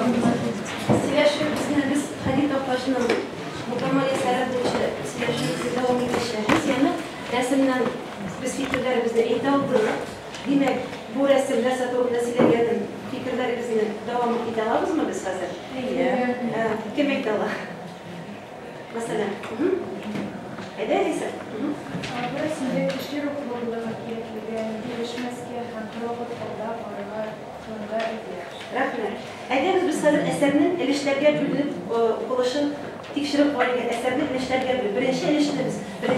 Silaşıyoruz biz Halil Topbaşı'nın mukammal eserler boyunca silaşıyoruz devam edişlerimiz. Yani resimden biz fikirlerimizi eğitimde demek bu resimler satırında silegenin fikirlerimizin devam edememiz mi biz hazır? Kim ekdala? Mesela? Ederdiyse? Burası işler okullarına gelişmez ki hangi Rahmet. Eğer biz hazır eserinin ilişkilerine bölünüp ulaşın tekşirip varken eserinin ilişkilerine bölünüp birinci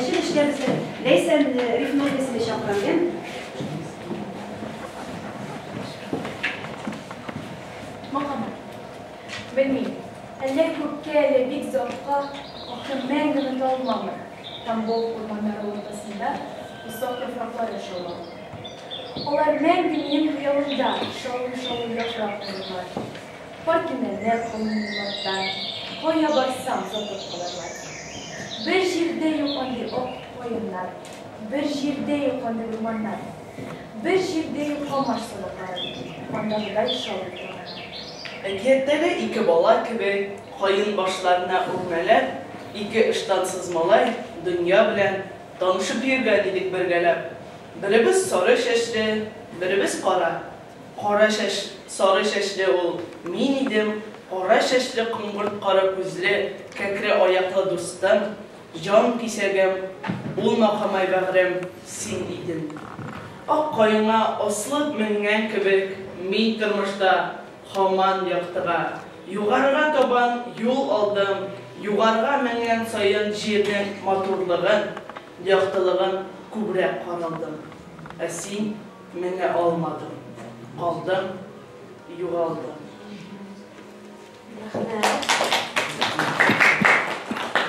ilişkilerimiz leysen rifin olmasını şaprangen Makaman. Bilmiyorum. Elle kukkele bir zokka okımen gibi olmamalı. Tam bol kurmanlar ortasında istok yapraklar yaşıyorlar. Onlar mendilin yolunda şovlu yaprakları var. Farkındalar konumlardan. Koya baksam zotuk kalırlar. Bir jirde yukandı ok oyunlar. Bir jirde yukandı romanlar. Bir jirde yukanmaş soluklar. Onda bile şovlu. Әкияттәге ике бала кебек, кайын башларына үрмәләп, ике ыштансыз малай дөнья белән танышып йөргән идек бергәләп. Беребез сары чәчле, беребез кара. Сары чәчле ул мин идем, кара чәчле кыңгырт кара күзле, кәкре аяклы дустым, җан кисәгем, ул Макамай бәгърем син идең. Ак каеңа аслып менгән кебек, мин тормышта Хаман яктыга, югарыга табан юл алдым, югарыга менгән сайын җирнең матурлыгын, яктылыгын күбрәк каралдым. Ә син менә алмадың. Калдым, югалдым.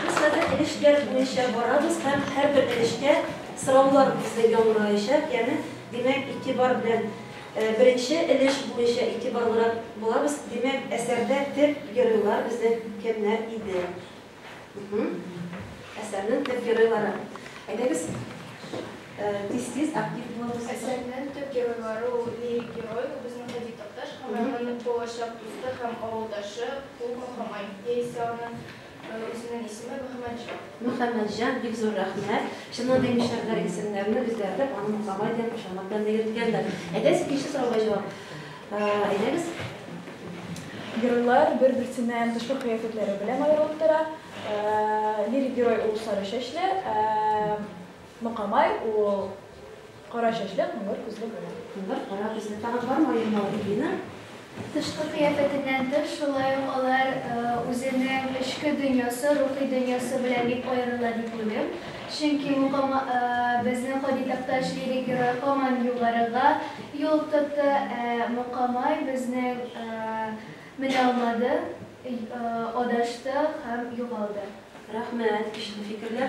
Biz hazır ilişkiler boyunca varabız, hem her bir ilişkiye sıralar bizde yollayacak. Yani demek itibar bilen birinci iliş boyunca itibarlara bulabız. Demek eserde tip görüyorlar bizde kimler idi. Eserinin tip görüyorlar. Ederiz tez aktif bulabız. Eserinin tip görüyorları o lirik görüyor. Bizim Hadid Toptaş, Haman'ın Poğaşak Dostu, hem Ağıldaşı, Ul Makamay. Yeyse onun özünün ismi Muhammedcan. Muhammedcan, bir zor rahmet. Şimdi demişlerler isimlerini bizler de onu Makamay demiş olmaktan da yürütkenler. Ederiz ikinci soruya cevap. Ederiz. Gürler bir-birisinden dışkı kıyafetleri bilen ayrılıklara. Lirik Giroy Ul Sarı Şeşli, Makamay Ul Kara Şeşli, Kıngır Kuzlu Gürler. Kıngır Kara Kuzlu. Tanık var mı ayırmalı bildiğine? Dışkı kıyafetinden de şulayım olar üzerine içki dünyası, ruhi dünyası bilen bir ayrıla dipliyim. Çünkü bizim Hadid Toptaş lirik Giroy Kaman yollarına yol tuttu Makamay bizni mine almadı, odaştı hem yuvaldı. Rahmet, güçlü fikirler.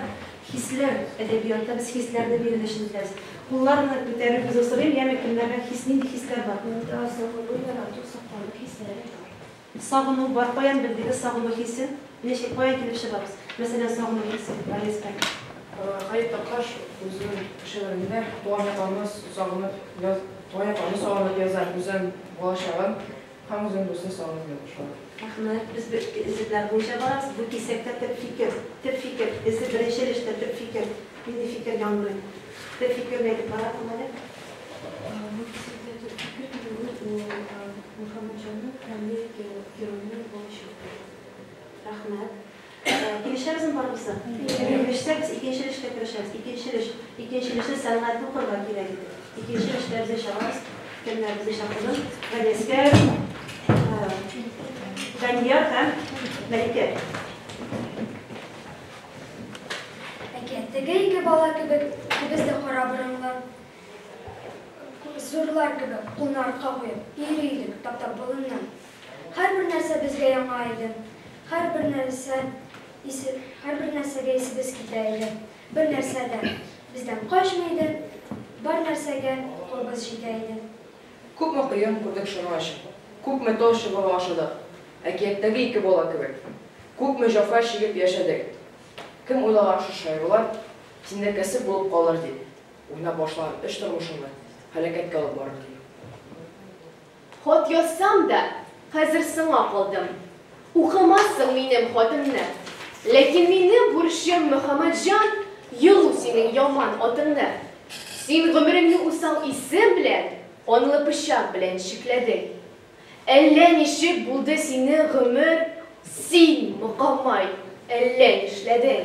Hisler edebiyatta biz hislerde bir düşüneceğiz. Bunlarla bir bize sorayım, yemeklerine hisli hisler var. Daha sağlığı yaratı, sağlık hisleri var. Sağını var, koyan bildiğinde sağını hissi. Neşe koyan gibi bir şey var. Mesela sağını hissi, Aleyhisselam. Hadid Toptaş özünün şeylerinde doğan yapanımız sağlanıp yazar, güzel bulaşağın, hem özünün dostunu sağlanıp yazar. Rahmet, biz izler boyunca varız. Bu kisekte tip fikir, izler birinci ilişte tip fikir. Neydi fikir yandı? Tip fikir neydi? Para kumalı? Bu kisekte tip fikir Muhammedcan'ın kendi yorumunu buluşuyor. Rahmet. Girişlerimizin var mısı? Girişler biz ikinci ilişkiye girişeriz. İkinci ilişki sanatlı kurban gerekli. İkinci ilişkiler bize şahıs, kendiler bize şahısın. Ve esker, Ganiyar hem Melike. Әкияттегі ике бала кебек, біз де қара бұрынғы зорлар кебек, қолын артқа қойып, үйрейдік таптап болыннан. Һәр бір нәрсе бізге яңа иде. Һәр бір нәрсәгә исебез китә иде. Бір нәрсәдән бездән качмайды, бар нәрсәгә қолыбыз җитә иде. Күпме кыен күрдек шуны ачып, күпме таш чыгып ашадык. Әкияттәге ике бала кебек. Күпме җафа чигеп яшәдек. Кем уйлаган шушы булар, синдә кәсеп булып калыр дип. Уйнап башлаган эш тормышыңны һәлакәткә алып барыр дип. Хат язсам да, Hazır sana kaldım. Okumazsın benim adımı. Lakin benim burşum Muhammedcan yolu senin yaman adını. Sen ömrümü usal isim bilen, onunla bıçak bilen şükledin. Ellen işi buldu seni ömür, sen mukammay ellen işledin.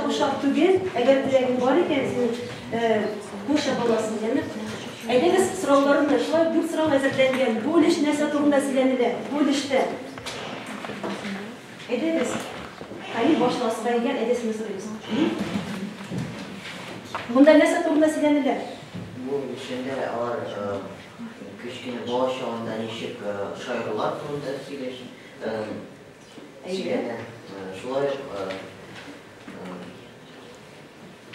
Uşaq tügün, eğer dileğin var iken senin bu uşaq olasın yani. Eğer sıraların başlar, bu sıra hazırlangan, bu iş neyse turunda silenilir, bu işte. Ederiz. Hani başlasın, gel edesini soruyoruz. Bunda neyse turunda silenilir. Bu içinde var küçük boş ondan işik şairler turunda sileşin. Şulay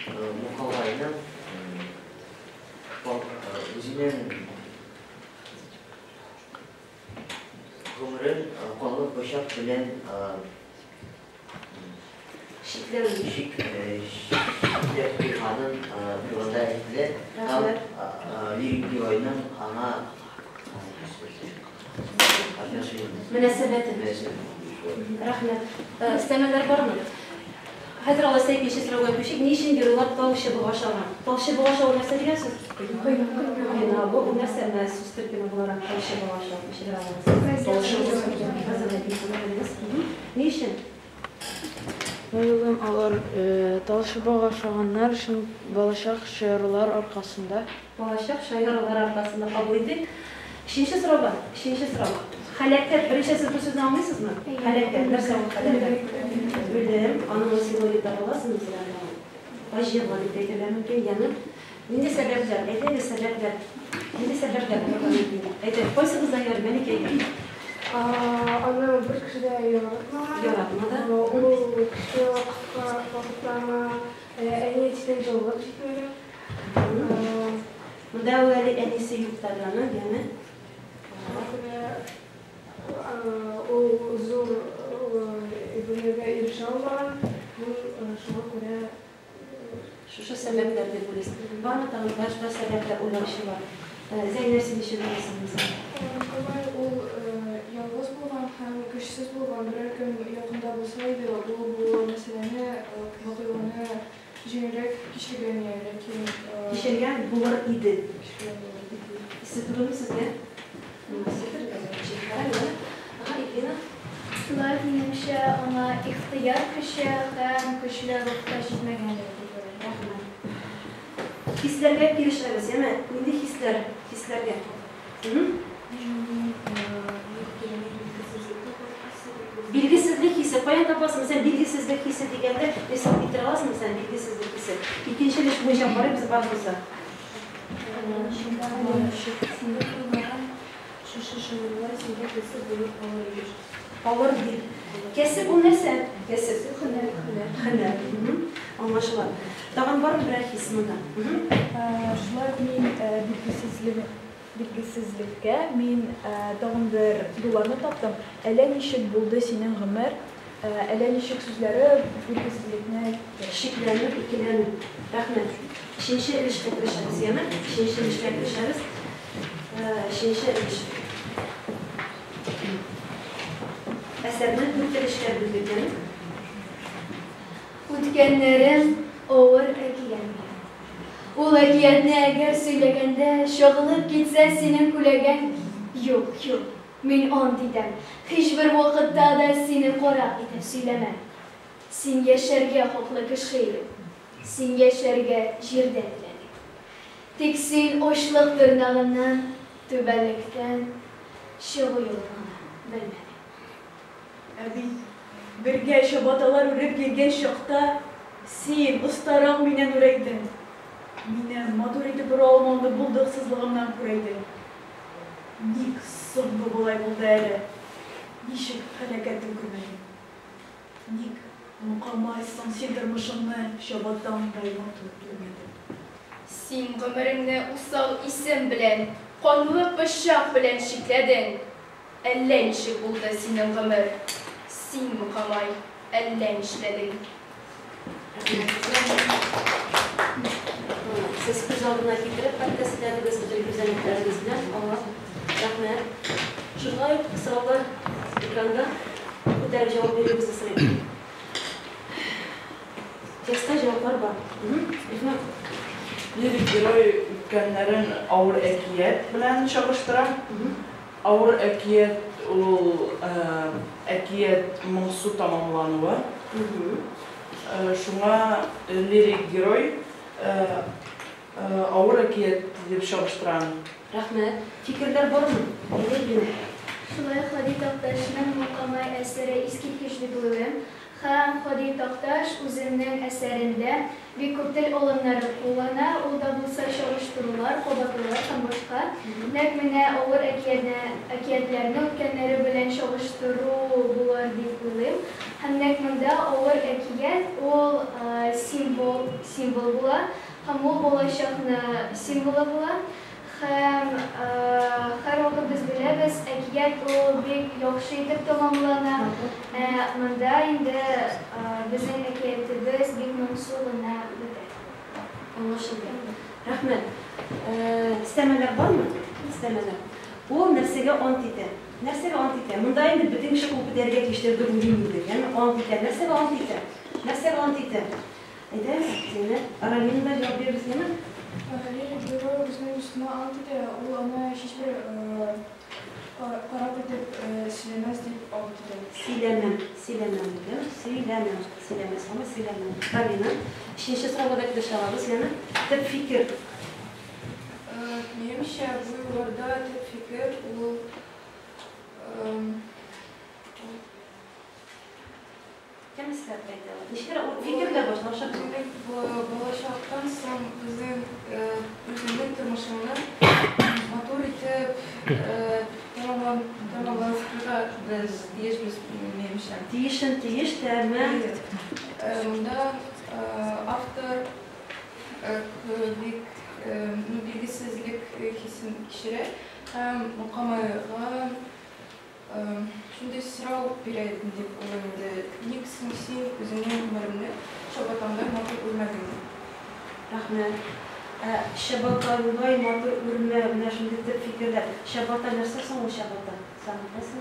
Mukamay'ın özünün ömrün konu boşak bilen şık bir hanın turunda etkili lirik bir oyunun ana Münasebeti. Rahmet. İstemeler var mı? Hazır olasayıp işi sıra koymuşuk. Niçin görüyorlar tavşe boğaşalan? Tavşe boğaşalan nasıl biliyorsunuz? Hayır. Bu nasıl susturken olarak tavşe boğaşalan bir şeyler alamazsınız. Tavşe boğaşalan. Hazırlayıp insanlarınız. Niçin? Oğlum alır talşı bağışağanlar için balışaq şairler arkasında. Balışaq şairler arkasında kabul edildi. İkinci sıra var. Halakket. Birinci siz bu sözünü anlıyorsunuz mu? Halakket. Nasıl halakket? Bildim. Anamın simbolide olasınız yani. Bacı valide edilemiyor yani. Ninde sebepler? Edeydi sebepler. Ninde sebepler? Edeydi. Koysanız da yer beni keydim. Onu bir kişi de Yaratmadı. O kişi vakıtlarına en iyi içten zorluk çekiyorum. Müdaveli en iyisi yurtlarına yani. O zor bölümde erişen var. Bu şuna göre Şu sebeplerdir bu liste. Var mı tanım başka sebepler ulaşı var? Zeynep'sin işi verirsin mesela. O yalnız bulan hem güçsüz bulan bir gün yakında bulsaydı bu meseleni bakıyorum jünerek kişilerin yerindeki Kişiler bular idi. Sıfırını sıfır. Sıfır kazanacak. Aha İlina. Şular neymişe ona ihtiyar kişi hem kişiler muhtaç etmegenleri. Hislerge girişleriz, değil mi? Nindi hislerge. Bilgisizlik hissi, koyan tapasın, sen bilgisizlik hissi degende mesela bitirelasın mı sen bilgisizlik hissi? İkinci iş bu işe var bizi bakmasa. Power değil. Kesip bu ne sen? Kesip. Hıner. Anlaşılan. Dağın var mı birer hissi bunda? Şular min bilgisizlikке min dağın bir duvarını taptım. Ele nişik buldu senin ömür. Ele nişik sözleri bilgisizlikine Şiklenir, ikilenir. Rahmet. İşinci ilişki etmişeriz, değil mi? İşinci ilişki etmişeriz. İşinci ilişki. Eserine büyük ilişkiler bildirgenim. Ütkenlerim ağır ekiyenler. Ul ekiyetini eğer söylegende şağılıp gitse senin kulegen yok. Min ant idem. Hiçbir vakitte da seni korak edip söylemem. Sen yaşarga hoklı kışıyım. Sen yaşarga jirden bilenim. Tek sen oşluk tırnağından, tübellikten şığı yoluna bilmem. Abi birge şabatalar urip gelgen şokta sen ustaram minen üreydin. Mine maduriyeti bir olmamda bulduksuzluğumdan kureydin. Nik sıvı bulay buldu ele. Nişik halaketim kürmedim. Nik mukamaysan sindirmişimni şabattan dayman tutturmedim. Sen ömrünü usal isim bilen, kanlı bıçak bilen şikledin. Ellen işi buldu senin ömür. Sen mukamay, ellen işledin. siz göz aldına getirip podcastleriniz bilen güzellikleriniz bilen Allah rahmet. Şurada sıralar ekranda bu derece cevap veriyoruz ısrarla. Testa cevaplar var. Lirik giroy ülkenlerin ağır ekiyet bilen çalıştıran. Ağır ekiyet ol ekiyet monsu tamamlanığı. Şuna lirik giroy ağır ekiyet dip çalıştıran. Rahmet. Fikirler var mı? Şulay Xodi Toktaş'ın mukamay eseri eski kişilikliğim. Hem Xodi Toktaş üzerinin eserinde bir kokteyl olanları kullanar, o da bulsa çalıştırırlar, kodaklılar, hem başka. Nekmine ağır ekiyetlerini ülkenleri bilen çalıştırı bular deyip bileyim. Hem nekminde ağır ekiyet, o simbol bular. Hem o bollaşaklı simbolu bular. Hem her vakit biz biliriz, ekiyet o bir yakışıklı tamamlanan. Manda indi bizim ekiyetimiz bir mensuluna bilir. Anlaşıldı. Rahmet. İstemeler var mı? İstemeler. O nersege antite. Nersege antite. Manda indi bütün işi kopu derge işleri durumuydu. Yani antite. Nersege antite. Nersege antite. Eder misin? Aralığında cevap verirsin mi? Lirik giroy bizden üstüne antide, o ona hiçbir parap edip silemez deyip antide. Silemem diyor. Silemez ama silemem. Karina. İşinci sıradaki dışarıda yani tep fikir. Menimçe bu yolda tep fikir, o Kim ister peki? Nişkere o fikirler başlar. Болашақтан соң біздің өзімнің тұрмышымның мотор етіп тамамлануға біз ешбір меніңше. Тиіш, тәмі. Мұнда автор белгісіздік хисін кешірі һәм мұқамайға шундай сұрау беретін деп ойлаймын. Негізі сен өзіңнің өміріңді Şabatan'da motor ölmedin. Rahmet. Şabatan'da motor ölme, şimdi tip fikirler. Şabatan neresi son o Şabatan? Sen nasıl?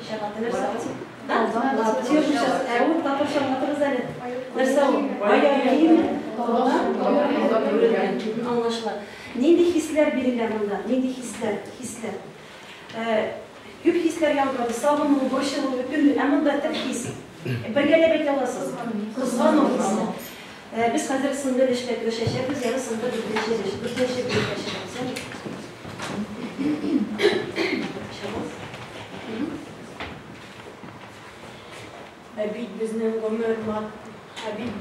Şabatan neresi? O tatlı motoru zaten. Neresi o? Ayağı iyi mi? Anlaşılan. Neydi hisler biriler bunda? Neydi hisler? Hüp hisler yandı. Savunma, boşluğu, bütün ama da tip his. Birgele beklemezsiniz. Kızgan olmasın. Biz hazır sınırda ilişkiler görüşeceğiz, yani sınırda birleşeceğiz. Habib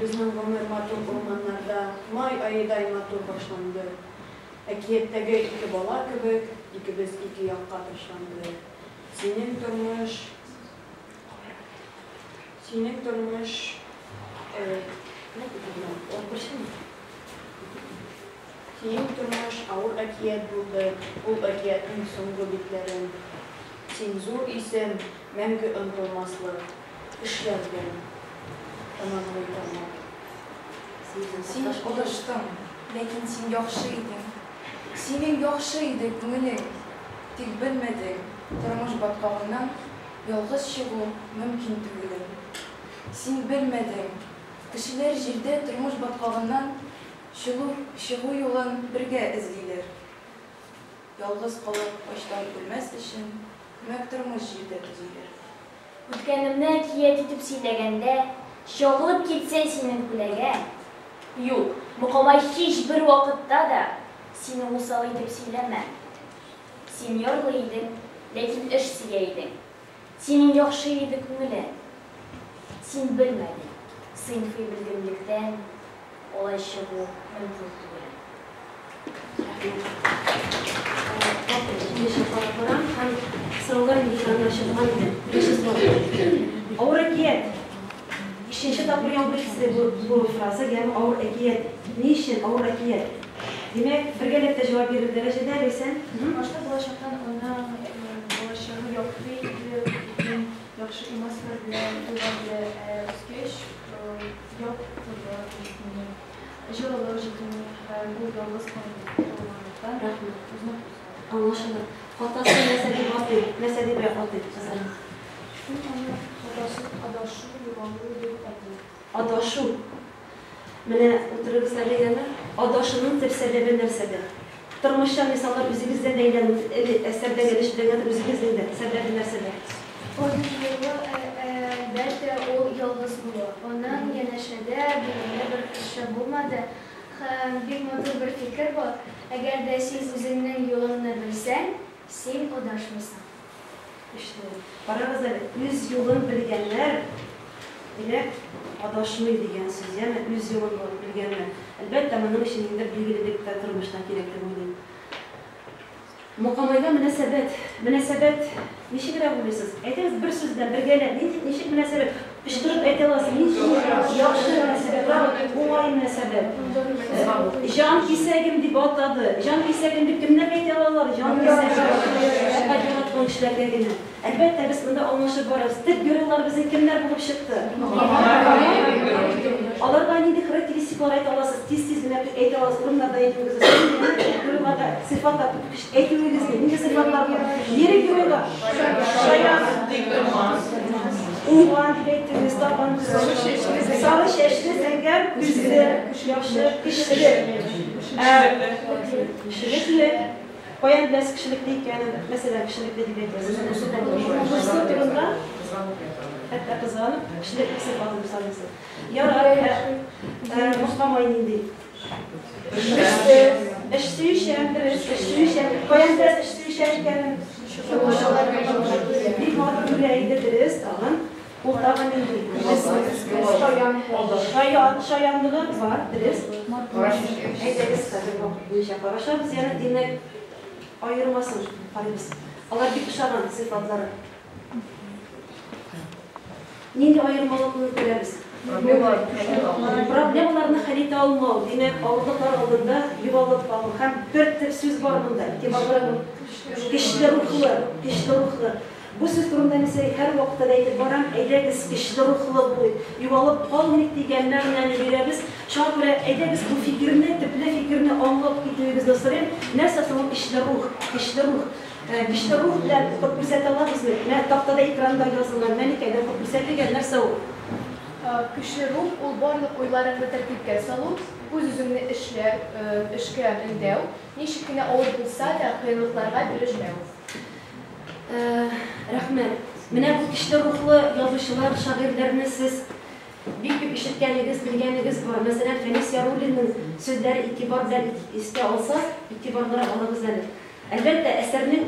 bizning Ömer Matur romanlarda may ayida Matur başlandı. Ekiyetdagi iki bala kebek, ikimiz iki yakka taşlandı. Senin durmuş ağır ekiyet buldu. Bu ekiyetin songu bitlerin. Sen zor isen memnun unutulmazlı işlerden tamamlayacağım. Sen ulaştın, lakin sen yaxşı idin. Senin yaxşı idi gününe, tek bilmedin. Тұрмыш батқағынан yalğız шығу mümkün түгілі. Sen bilmedin. Kişiler жерде тұрмыш батқағынан шығу yolun бірге izleyler. Yalğız қалып baştan ölmez için көмек тұрмыш жерде түзейler. Өткенімді киет етіп сөйлегенде, жоғылып кетсе сенің күләге. Юк, мұқамай hiçbir вақытта да сені осал етіп сөйлеме. Сен ярлы едің, ләкин іш сөйлейдің. Senin yaxşı idi күңеле. Сен білмәдің. Сыйнфи білгенліктен олай шығу мүмкін түгел. Ağır ekiyet. İşinci tapır yandı size bu fraza yani ağır ekiyet. Niçin ağır ekiyet? Demek birgelikte cevap verir derecede isen. Başta bulaşaktan ona bulaşağı yok ve yaxşı imaslar bilen, duygan bilen özgeç yok. Жылылық житini һәм бу ялгыз калганлыктан Рахмет. узнап Anlaşılır. Hatası mesele batı, mesele bir batı. Хатасы адашу, югандыру дип аталат. Adaşı. Mene oturup söyleyene, adaşının tep sebebi nerede? Tırmışa insanlar üzümüzden değilen, eserde geliştiren üzümüzden de sebebi nerede? Әлбәттә, ул ялгыз була. Аның янәшәдә бүгенгә бер кеше булмады. Һәм бик матур бер фикер бар. Әгәр дә син үзеңнең юлыңны белсәң, син адашмыйсың. İşte, paramız da 100 yılın bilgenler, bile adaşmıyor diyen söz, yani 100 yılın bilgenler. Elbette bunun içinde bilgilik de tırmıştan gerekli olayım. Mukamayla münasebet, neşe kadar buluyorsunuz? Eğer bir sözden bir gelen, neşe münasebet, piştirip etelasın, yaxşı münasebet, olay münasebet. Can kisegim dip atladı, can kisegim dip kimler etelalar, can kisegim kaçamat işlerge gene. Elbette biz bunda anlaşıp varız. Tıp görüyorlar bizi kimler bulup çıktı. Alardan yedi karakteristikler aytalasız, tiz günler aytalasız, durumlarda aytıyoruz. Görüyorlar sıfatlar, aytıyoruz. Nice sıfatlar var? Yeri görüyorlar. Şayan, Uğan, direktimiz, taban, sarı şeşli, zenger, güzde, yaşlı, kişili. Kişilikli. Koyan biraz kişilikliyken, mesela kişilikli diye Kuşluk durumda, hatta kızanıp, kişilikli sıfatı müsaadesi. Yarar, muhtamayın indi. Eştüyüşen, koyan biraz eştüyüşenken, bir madde yüreğiydiriz, tamam. Ultağın indi. Şayanlığı var, diriz. Eyderiz tabi bu işe karışa, biz yani dinle ayırmasın parimiz. Onlar bir kuşaran sıfatları. Neydi ayırmalılığını göreriz? Problemlarını harita almao, demek ağırlıklar aldığında yuvalıp kalma. Hem dört tip söz var bunda. Kişiler ruhlu. Bu söz durumda mesela her vakitte deydi, baran eydemiz kişiler ruhlu bu. Yuvalıp kalmayık diyenlerle veririz. Şu an böyle eydemiz bu fikrini, tüple fikrini anlayıp gidiyoruz nasıl diyeyim? Neyse sonra kişiler ruh. Kişiler ruh bilen kutbüset Allah'ız mı? Tahtada ekranda yazılan menikayda kutbüset diyen nerse o? Кеше рух ул барлык уйларыңды тәртипкә салу, үз-үзеңне эшкә өндәү, ничек кенә авыр булса да кыенлыкларга бирешмәү. Рәхмәт. Менә бу кişiler ruhlu yazучылар, şairlerni siz бик күп ишеткәнегез, белгәнегез бар. Мәсәлән, Фәнис Яруллинның сүзләре игътибар белән искә алсак, игътибарлары алыгыз әле. Әлбәттә, әсәрнең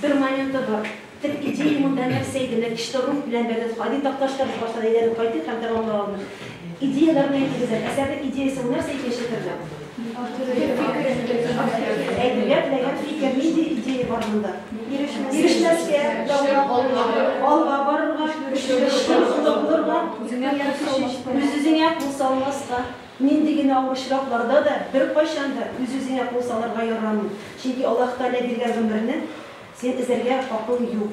bir momente var. Tek idея bundan nefseydiler, kişiler ruh bilen belirli. Adi taktaşlar başta ileri kaydık hem tamamlanır. İdeyalarına ilgili eserde ideyası bunlarsa ikinşitirler. Edebiyat ve fikir neydi ideyi var bunda? Girişmezke, alga, varırga, bulurga, yüzüzün yak bulsa olmazsa, nindigine avuşraklarda da bir paşanda yüzüzün yak bulsalarga yaramın. Çünkü Allah Teala bilgen ömrünün sen izlerge kapın yok.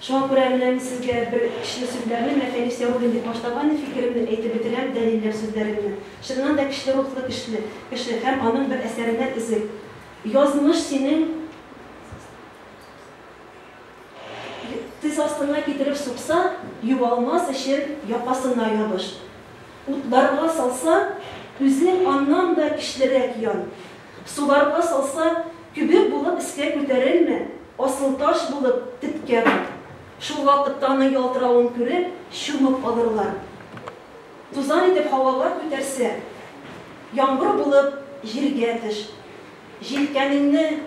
Şu an kurayımdan sizge bir kişilik sözlerini Fənis Yarulin deyip başlayan fikrimden eğitip bitiren deliller sözlerini. Şundan da kişiler ruhlu kişi hem onun bir eserinden izi. Yazmış senin tiz astına getirip soksa yuvalmaz işin yapasına yapış. Utlarga salsa üzün anlam da kişilere yan. Sularga salsa kübük bulup iske köterilme. Asıl taş bulup titke bak. Şu vakitte yaltırağını görüp şumup alırlar. Tuzan edip havalar köterse, yağmur bulup jirge atış. Jilkenini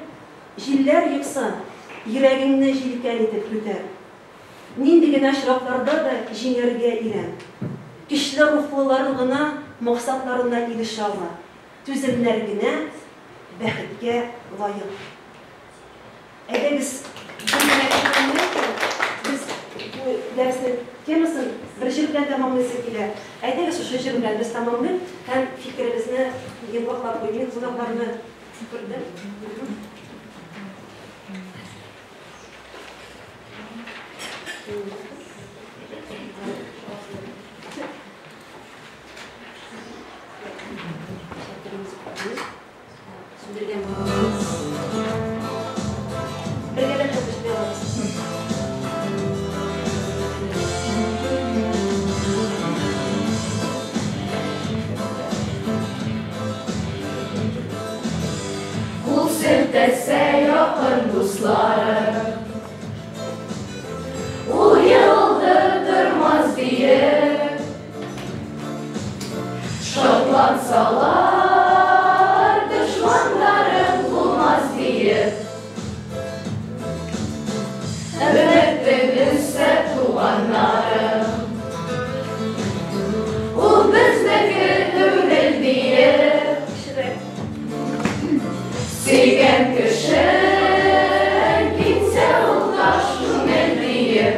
jiller yıksa, yüreğini jilken edip köter. Nindigin aşraflarda da jinerge iren. Kişiler ruhlularına, maksatlarına ilişala. Tüzümlerine, bəxtge layık. Edemiz biz bu dersin temasını bir jürbilen tamamlaysak ile edemiz şu jürbilen biz tamamlayıp hem fikrimizni yıllıklar koymayı, uzaklarını süpürdüm. Sündürgen bağımız. Birgeden çalışmayalım. Kul siltese yakın dostları, o yıldırmaz diye şartlansalar düşmanlarım bulmaz diye. Ümitlenirse tuğanlarım, o bizdeki dönel diye. Sevgen kışın gitse ulaştım eldiye.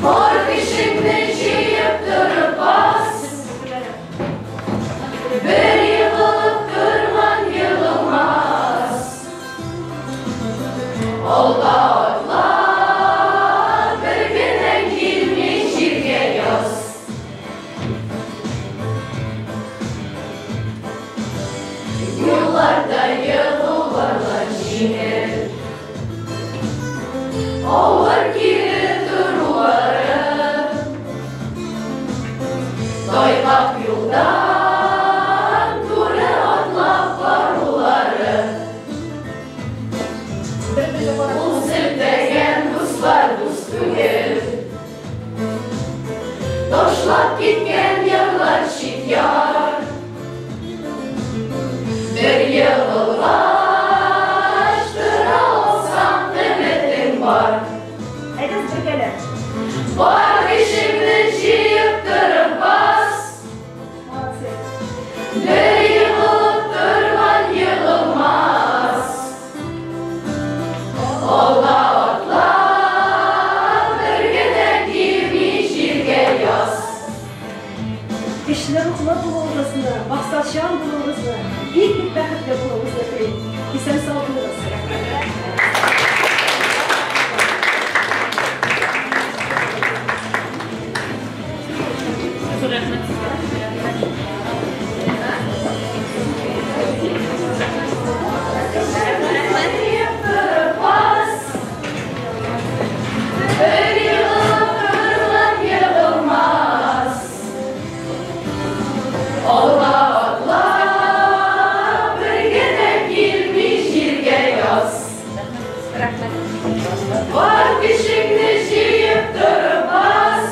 Var peşimde jiyip durup bas, bir yığılıp durman yığılmaz. Olda otlar bir güne girmiş jirge yaz. Yollarda yığılarlar jihir, ağır geri duruları, Dayqaq yoldan dure atlap varuları. Ul siltegen dostlar dost tügel, Taşlap gitken yıllar şit yar. Bir yığılğaçtıra olsam ümitim var. Var işimni jiyip durup bas, bir yığılıp durman yığılmaz. Olda otlar bir güne girmiş jirge yaz. Kişiler okula bulunmasını, maksatşan bulunmasını, büyük bir bəxtlə bulunmasını deyil. İsən sağ olunuz. Bir yığılıp durman yığılmaz. Olda otlar bir güne girmiş jirge yaz. Var peşimde jiyip durup bas,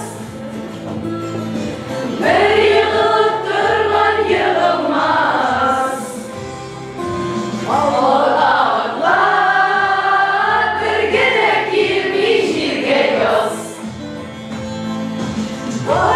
bir yığılıp durman yığılmaz. Olda otlar bir güne girmiş jirge yaz. Var